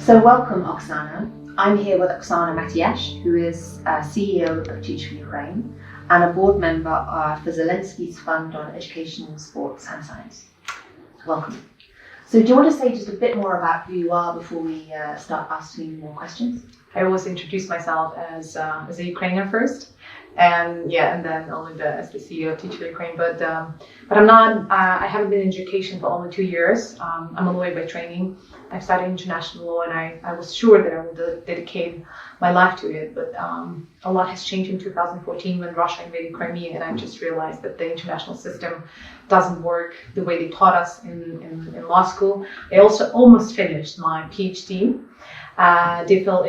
So welcome, Oksana. I'm here with Oksana Matiiash, who is CEO of Teach for Ukraine and a board member for Zelensky's Fund on Education, Sports and Science. Welcome. So do you want to say just a bit more about who you are before we start asking more questions? I always introduce myself as a Ukrainian first, and then only as the CEO of Teach for Ukraine. But I'm not. I haven't been in education for only 2 years. I'm a lawyer by training. I've studied international law, and I was sure that I would dedicate my life to it. But a lot has changed in 2014 when Russia invaded Crimea, and I just realized that the international system doesn't work the way they taught us in law school. I also almost finished my PhD. DPhil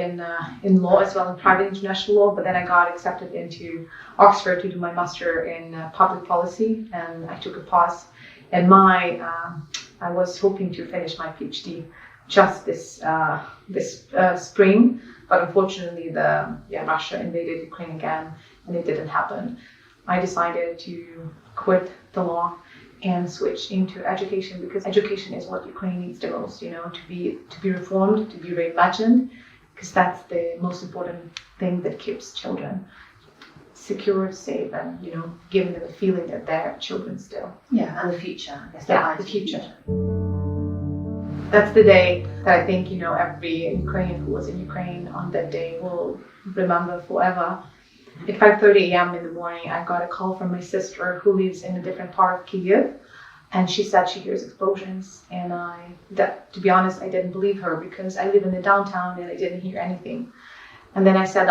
in law as well, in private international law, but then I got accepted into Oxford to do my master in public policy, and I took a pause. And I was hoping to finish my PhD just this spring, but unfortunately Russia invaded Ukraine again, and it didn't happen. I decided to quit the law and switch into education, because education is what Ukraine needs the most, to be reformed, to be reimagined, because that's the most important thing that keeps children secure, safe, and giving them a feeling that they're children still. Yeah, and the future. I guess the future. That's the day that I think every Ukrainian who was in Ukraine on that day will remember forever. At 5:30 a.m. in the morning, I got a call from my sister who lives in a different part of Kyiv, and she said she hears explosions. And to be honest, I didn't believe her, because I live in the downtown and I didn't hear anything. And then I said,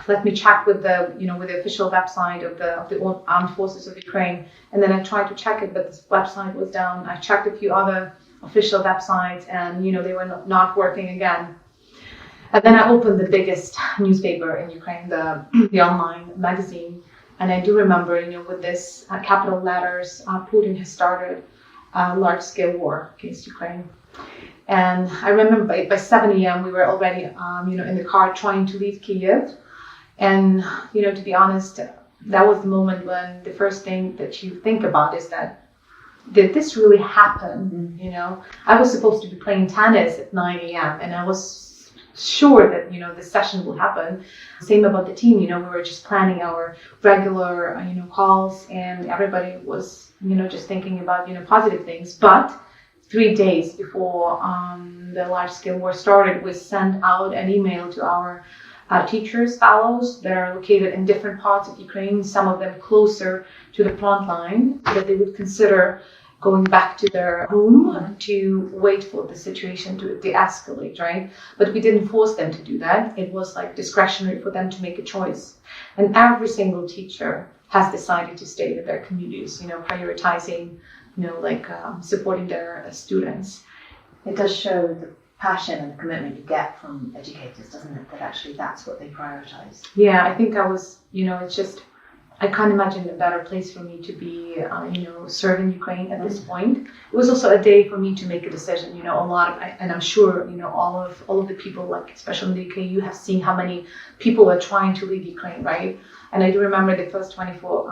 let me check with the official website of the armed forces of Ukraine. And then I tried to check it, but this website was down. I checked a few other official websites, and they were not working again. And then I opened the biggest newspaper in Ukraine, the online magazine, and I do remember, with this capital letters, Putin has started a large-scale war against Ukraine. And I remember by 7 a.m. we were already, in the car trying to leave Kyiv. And, to be honest, that was the moment when the first thing that you think about is that, did this really happen? I was supposed to be playing tennis at 9 a.m. and I was sure that this session will happen. Same about the team. We were just planning our regular calls, and everybody was just thinking about positive things. But 3 days before the large-scale war started, we sent out an email to our teachers, fellows that are located in different parts of Ukraine, some of them closer to the front line, that they would consider going back to their home to wait for the situation to de-escalate, right? But we didn't force them to do that. It was discretionary for them to make a choice. And every single teacher has decided to stay in their communities, prioritizing, supporting their students. It does show the passion and the commitment you get from educators, doesn't it? That actually that's what they prioritize. Yeah, I think I was, it's just, I can't imagine a better place for me to be, serving Ukraine at this point. It was also a day for me to make a decision. And I'm sure, all of the people, especially in the UK, you have seen how many people are trying to leave Ukraine, right? And I do remember the first 24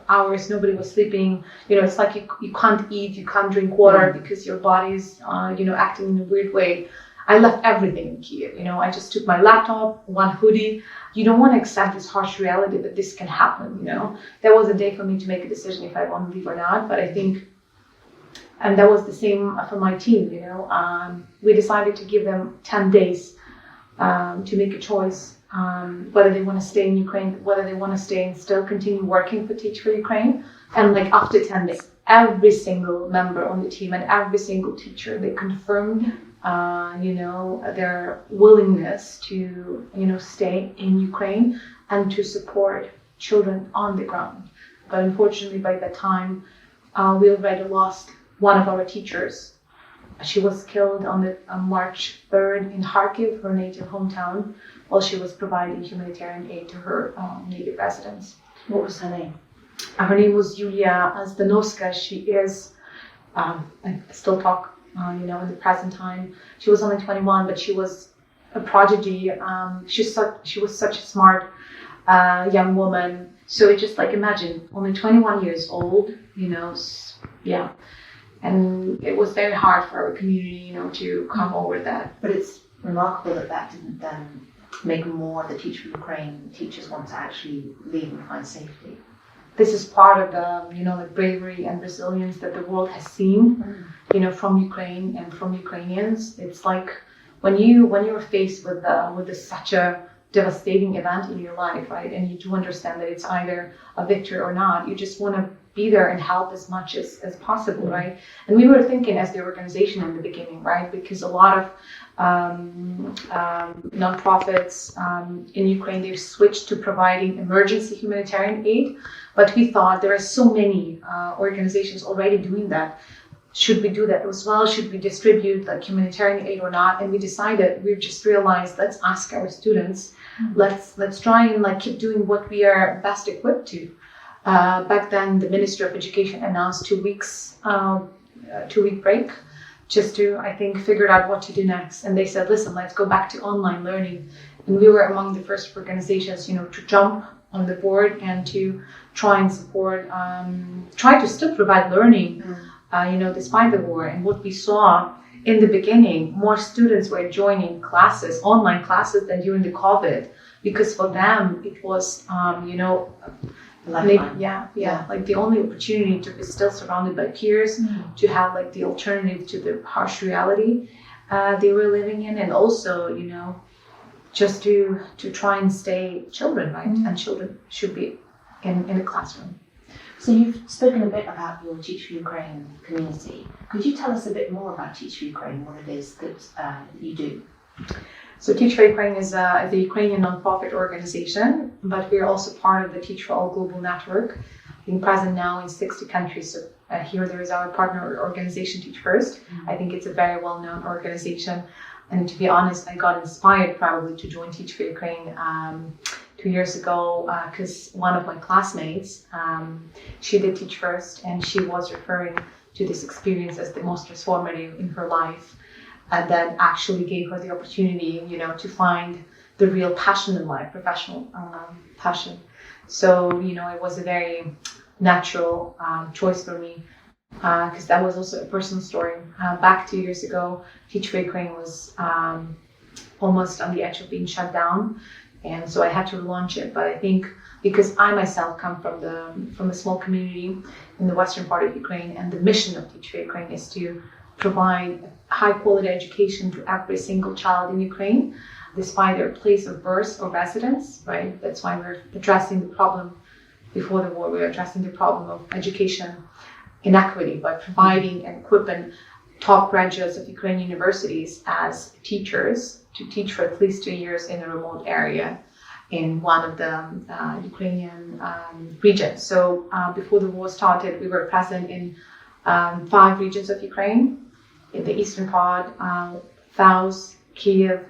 hours, nobody was sleeping. It's like you can't eat, you can't drink water because your body's, acting in a weird way. I left everything in Kyiv. I just took my laptop, one hoodie. You don't want to accept this harsh reality that this can happen. There was a day for me to make a decision if I want to leave or not. But I think, and that was the same for my team. We decided to give them 10 days to make a choice whether they want to stay in Ukraine, whether they want to stay and still continue working for Teach for Ukraine. And after 10 days, every single member on the team and every single teacher, they confirmed their willingness to, stay in Ukraine and to support children on the ground. But unfortunately, by that time, we already lost one of our teachers. She was killed on March 3rd in Kharkiv, her native hometown, while she was providing humanitarian aid to her native residents. What was her name? Her name was Yulia Zdanovska. She is, I still talk, in the present time. She was only 21, but she was a prodigy. She was such a smart young woman. So just imagine, only 21 years old, And it was very hard for our community, to come over that. But it's remarkable that didn't then make more of the Teach for Ukraine teachers want to actually leave and find safety. This is part of the, the bravery and resilience that the world has seen, from Ukraine and from Ukrainians. It's like when you're faced with such a devastating event in your life, right? And you do understand that it's either a victory or not. You just want to be there and help as much as possible, right? And we were thinking as the organization in the beginning, right? Because a lot of nonprofits in Ukraine, they've switched to providing emergency humanitarian aid. But we thought there are so many organizations already doing that. Should we do that as well? Should we distribute like humanitarian aid or not? And we decided, we've just realized, let's ask our students. Let's try and like keep doing what we are best equipped to. Back then, the Ministry of Education announced 2 weeks, 2-week break, just to, I think, figure out what to do next. And they said, listen, let's go back to online learning. And we were among the first organizations, to jump on the board and to try and support, try to still provide learning, despite the war. And what we saw in the beginning, more students were joining classes, online classes, than during the COVID, because for them it was, like the only opportunity to be still surrounded by peers, to have like the alternative to the harsh reality they were living in, and also, just to try and stay children, right? And children should be in a classroom. So you've spoken a bit about your Teach for Ukraine community. Could you tell us a bit more about Teach for Ukraine, what it is that you do? So Teach for Ukraine is a Ukrainian nonprofit organization, but we are also part of the Teach for All global network, being present now in 60 countries. So here there is our partner organization, Teach First. I think it's a very well-known organization. And to be honest, I got inspired probably to join Teach for Ukraine 2 years ago, because one of my classmates, she did Teach First, and she was referring to this experience as the most transformative in her life, and that actually gave her the opportunity, to find the real passion in life, professional passion. So, it was a very natural choice for me, because that was also a personal story. Back 2 years ago, Teach for Ukraine was almost on the edge of being shut down. And so I had to launch it. But I think because I myself come from a small community in the western part of Ukraine, and the mission of Teach for Ukraine is to provide high quality education to every single child in Ukraine, despite their place of birth or residence, right? That's why we're addressing the problem before the war. We're addressing the problem of education inequity by providing and equipping top graduates of Ukrainian universities as teachers to teach for at least 2 years in a remote area in one of the Ukrainian regions. So before the war started, we were present in 5 regions of Ukraine, in the eastern part, South, Kiev,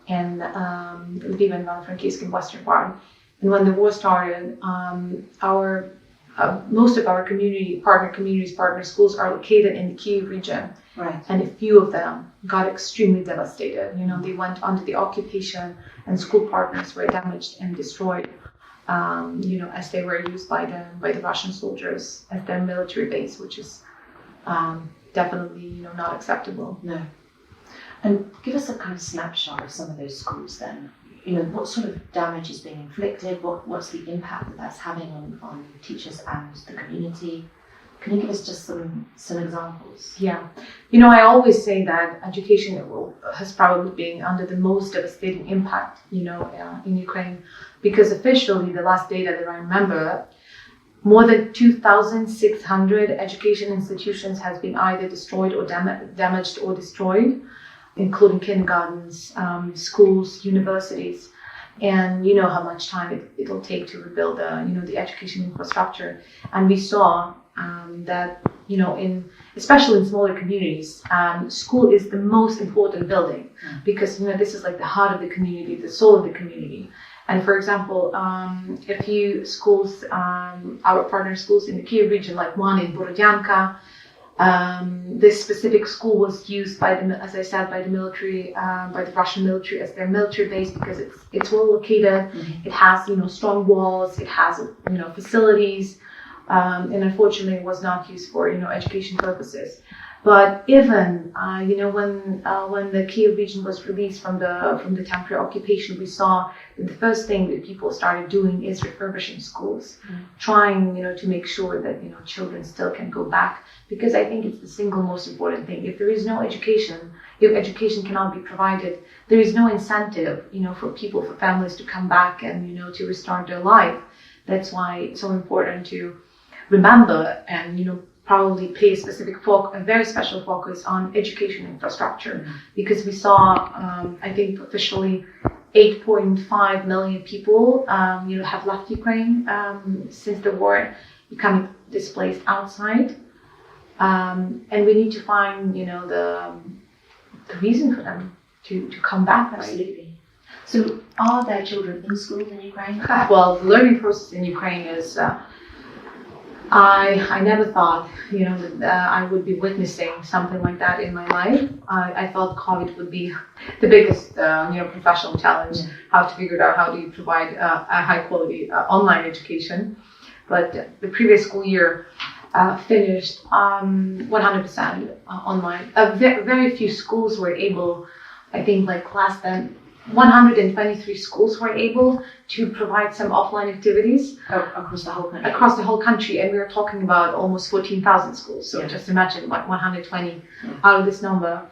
and Lviv and Ivano-Frankivsk in western part. And when the war started, most of our partner schools are located in the Kiev region. Right. And a few of them got extremely devastated. They went under the occupation, and school partners were damaged and destroyed, as they were used by the Russian soldiers as their military base, which is definitely, not acceptable. No. And give us a kind of snapshot of some of those schools then. What sort of damage is being inflicted? What's the impact that that's having on teachers and the community? Can you give us just some examples? Yeah. I always say that education has probably been under the most devastating impact, in Ukraine, because officially the last data that I remember, more than 2,600 education institutions has been either destroyed or damaged or destroyed, including kindergartens, schools, universities. And you know how much time it'll take to rebuild the education infrastructure. And we saw that, especially in smaller communities, school is the most important building, because, this is like the heart of the community, the soul of the community. And for example, a few schools, our partner schools in the Kiev region, like one in Borodyanka, this specific school was used by the military, by the Russian military as their military base, because it's well located. It has, strong walls. It has, facilities. and unfortunately was not used for education purposes. But even when the Kiev region was released from the temporary occupation, we saw that the first thing that people started doing is refurbishing schools, trying to make sure that children still can go back, because I think it's the single most important thing. If there is no education, if education cannot be provided, there is no incentive for people, for families to come back and to restart their life. That's why it's so important to remember and probably pay a very special focus on education infrastructure, because we saw, I think officially, 8.5 million people, have left Ukraine since the war, becoming displaced outside, and we need to find, the reason for them to come back. Absolutely. So, are there children in schools in Ukraine? Well, the learning process in Ukraine is. I never thought, that I would be witnessing something like that in my life. I thought COVID would be the biggest, professional challenge, how to figure out how do you provide a high quality online education. But the previous school year finished 100% online. Very few schools were able, I think less than 123 schools were able to provide some offline activities across the whole country. Across the whole country, and we are talking about almost 14,000 schools. So just imagine 120 out of this number.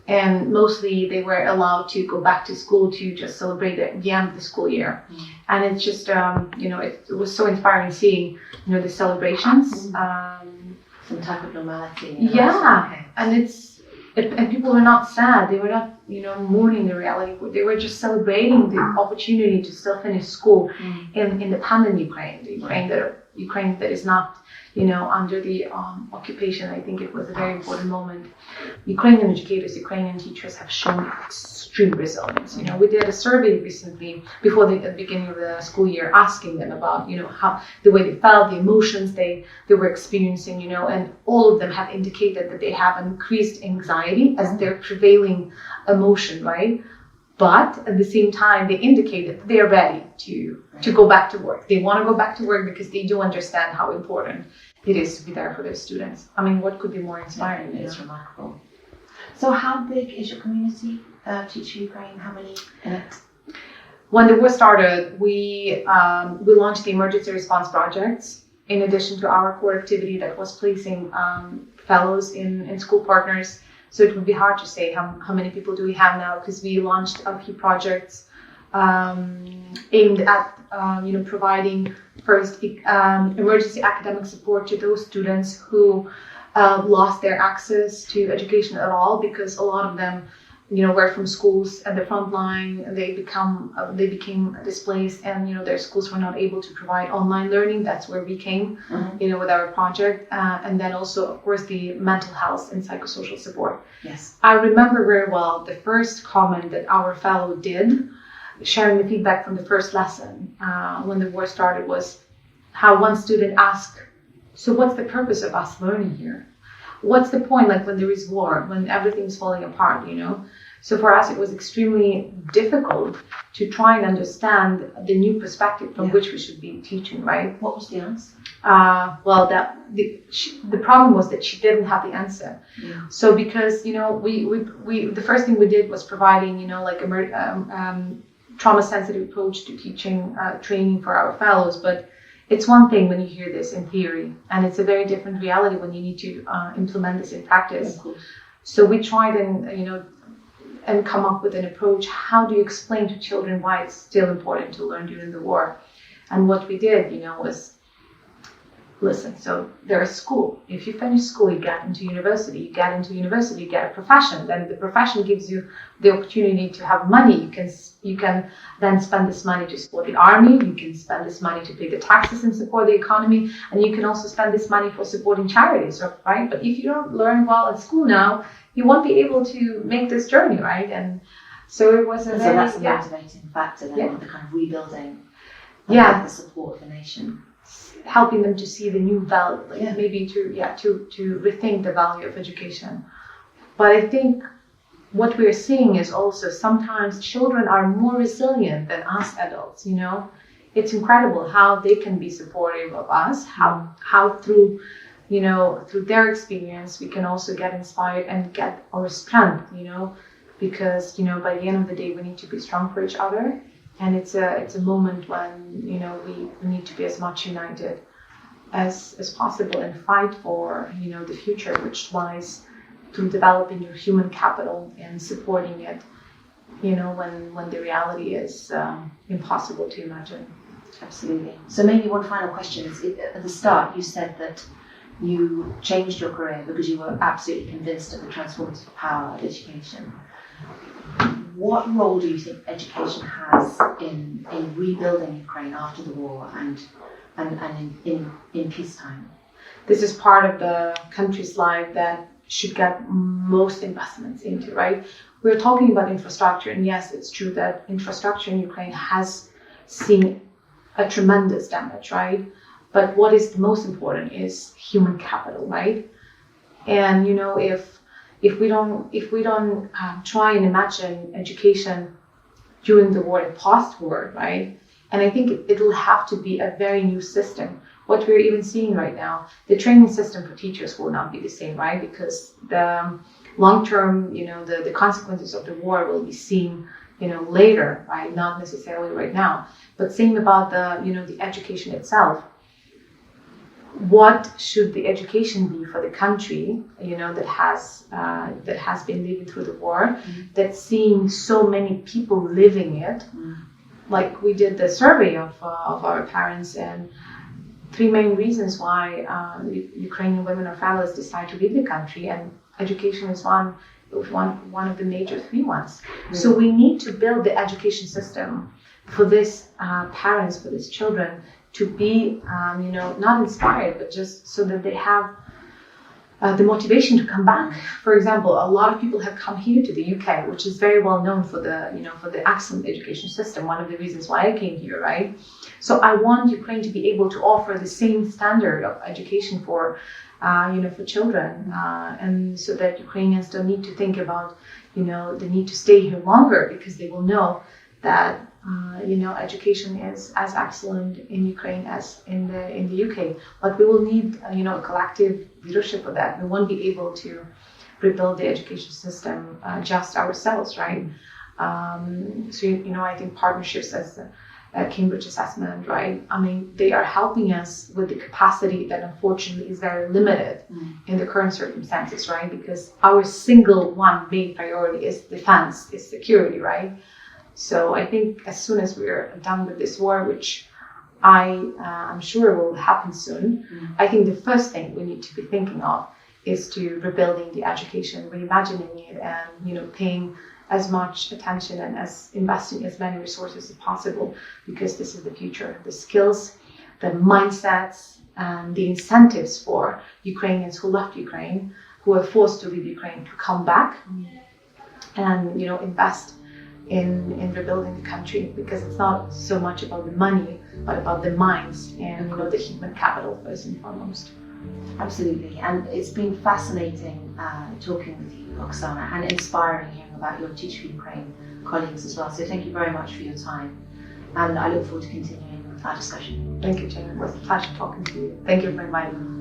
And mostly they were allowed to go back to school to just celebrate the end of the school year. And it's just, it was so inspiring seeing, the celebrations. Some type of normality. And people were not sad. They were not, mourning the reality. They were just celebrating the opportunity to still finish school in independent Ukraine, the Ukraine that is not, under the occupation. I think it was a very important moment. Ukrainian educators, Ukrainian teachers have shown extreme resilience. We did a survey recently before the beginning of the school year, asking them about, how the way they felt, the emotions they were experiencing, and all of them have indicated that they have increased anxiety as their prevailing emotion, right? But at the same time, they indicated they are ready to go back to work. They want to go back to work because they do understand how important it is to be there for their students. I mean, what could be more inspiring? It's remarkable. So how big is your community, Teach Ukraine? How many in it? When the war started, we launched the emergency response projects, in addition to our core activity that was placing fellows in school partners. So it would be hard to say how many people do we have now, because we launched a few projects aimed at providing first emergency academic support to those students who lost their access to education at all, because a lot of them were from schools at the front line. They became displaced, and their schools were not able to provide online learning. That's where we came, with our project, and then also, of course, the mental health and psychosocial support. Yes, I remember very well the first comment that our fellow did, sharing the feedback from the first lesson when the war started, was how one student asked, "So what's the purpose of us learning here? What's the point, when there is war, when everything's falling apart, So for us, it was extremely difficult to try and understand the new perspective from which we should be teaching, right? What was the answer? Well, the problem was that she didn't have the answer. So because, we the first thing we did was providing, trauma-sensitive approach to teaching, training for our fellows, but it's one thing when you hear this in theory, and it's a very different reality when you need to implement this in practice. So we tried and come up with an approach. How do you explain to children why it's still important to learn during the war? And what we did, was, listen, so there's school. If you finish school, you get into university. You get a profession. Then the profession gives you the opportunity to have money. You can then spend this money to support the army. You can spend this money to pay the taxes and support the economy. And you can also spend this money for supporting charities, right? But if you don't learn well at school now, you won't be able to make this journey, right? And so it was so that's a motivating factor then, the kind of rebuilding the support of the nation. Helping them to see the new value, maybe to rethink the value of education. But I think what we're seeing is also sometimes children are more resilient than us adults, it's incredible how they can be supportive of us, how through, through their experience, we can also get inspired and get our strength, because, by the end of the day, we need to be strong for each other. And it's a moment when, we need to be as much united as possible and fight for, the future, which lies through developing your human capital and supporting it, when the reality is impossible to imagine. Absolutely. So maybe one final question is, at the start you said that you changed your career because you were absolutely convinced of the transformative power of education. What role do you think education has in rebuilding Ukraine after the war and in peacetime? This is part of the country's life that should get most investments into, right? We're talking about infrastructure, and yes, it's true that infrastructure in Ukraine has seen a tremendous damage, right? But what is the most important is human capital, right? And if we don't try and imagine education during the war and post-war, right? And I think it'll have to be a very new system. What we're even seeing right now, the training system for teachers will not be the same, right? Because the long-term, the consequences of the war will be seen, later, right? Not necessarily right now. But same about the education itself. What should the education be for the country, that has been living through the war, that's seeing so many people living it? Like we did the survey of our parents, and 3 main reasons why Ukrainian women or families decide to leave the country, and education is one of the major 3 ones. So we need to build the education system for these parents, for these children, to be, not inspired, but just so that they have the motivation to come back. For example, a lot of people have come here to the UK, which is very well known for the excellent education system. One of the reasons why I came here, right? So I want Ukraine to be able to offer the same standard of education for children, and so that Ukrainians don't need to think about, the need to stay here longer, because they will know that education is as excellent in Ukraine as in the UK. But we will need a collective leadership for that. We won't be able to rebuild the education system just ourselves, right? So I think partnerships as Cambridge Assessment, right? I mean, they are helping us with the capacity that unfortunately is very limited in the current circumstances, right? Because our single one main priority is defense, is security, right? So I think as soon as we're done with this war, which I'm sure will happen soon, I think the first thing we need to be thinking of is to rebuilding the education, reimagining it, and paying as much attention and as investing as many resources as possible, because this is the future. The skills, the mindsets, and the incentives for Ukrainians who left Ukraine, who are forced to leave Ukraine, to come back and invest in rebuilding the country, because it's not so much about the money, but about the minds and the human capital first and foremost. Absolutely, and it's been fascinating talking with you, Oksana, and inspiring hearing about your Teach for Ukraine colleagues as well. So thank you very much for your time, and I look forward to continuing our discussion. Thank you, Jenna. It was a pleasure talking to you. Thank you for inviting me.